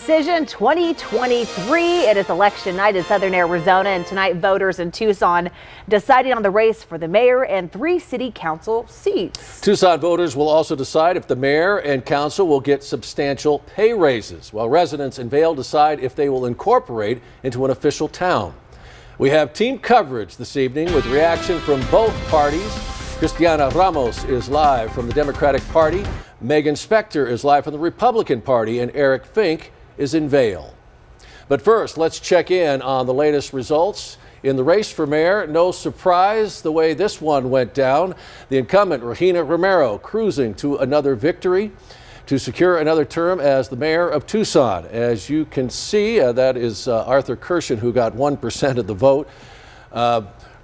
Decision 2023. It is election night in southern Arizona, and tonight voters in Tucson deciding on the race for the mayor and 3 city council seats. Tucson voters will also decide if the mayor and council will get substantial pay raises, while residents in Vail decide if they will incorporate into an official town. We have team coverage this evening with reaction from both parties. Cristiana Ramos is live from the Democratic Party. Megan Spector is live from the Republican Party, and Eric Fink is in Vail. But first, let's check in on the latest results. In the race for mayor, no surprise the way this one went down. The incumbent, Regina Romero, cruising to another victory to secure another term as the mayor of Tucson. As you can see, that is Arthur Kirshen, who got 1% of the vote.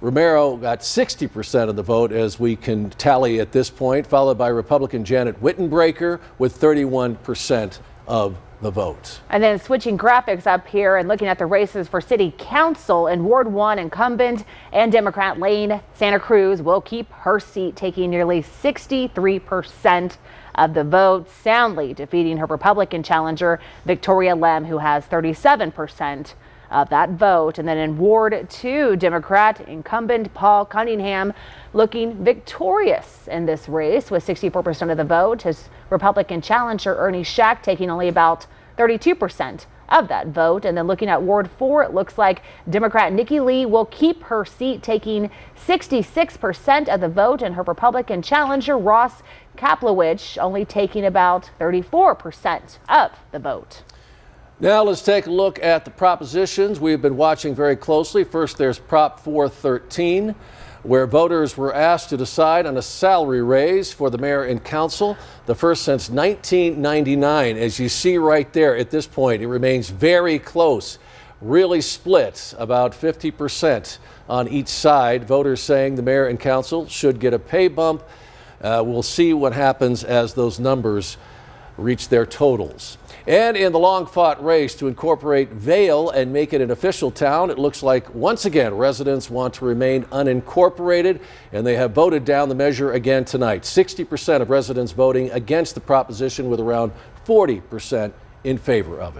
Romero got 60% of the vote, as we can tally at this point, followed by Republican Janet Wittenbreaker with 31% of the vote. And then switching graphics up here and looking at the races for city council, in Ward 1, incumbent and Democrat Lane Santa Cruz will keep her seat, taking nearly 63% of the vote, soundly defeating her Republican challenger Victoria Lem, who has 37% of that vote. And then in Ward 2, Democrat incumbent Paul Cunningham looking victorious in this race with 64% of the vote. His Republican challenger Ernie Schack taking only about 32% of that vote. And then looking at Ward 4, it looks like Democrat Nikki Lee will keep her seat, taking 66% of the vote, and her Republican challenger Ross Kaplowitz only taking about 34% of the vote. Now let's take a look at the propositions we've been watching very closely. First, there's Prop 413, where voters were asked to decide on a salary raise for the mayor and council, the first since 1999. As you see right there, at this point, it remains very close, really split, about 50% on each side. Voters saying the mayor and council should get a pay bump. We'll see what happens as those numbers reach their totals. And in the long-fought race to incorporate Vail and make it an official town, it looks like once again residents want to remain unincorporated, and they have voted down the measure again tonight. 60% of residents voting against the proposition, with around 40% in favor of it.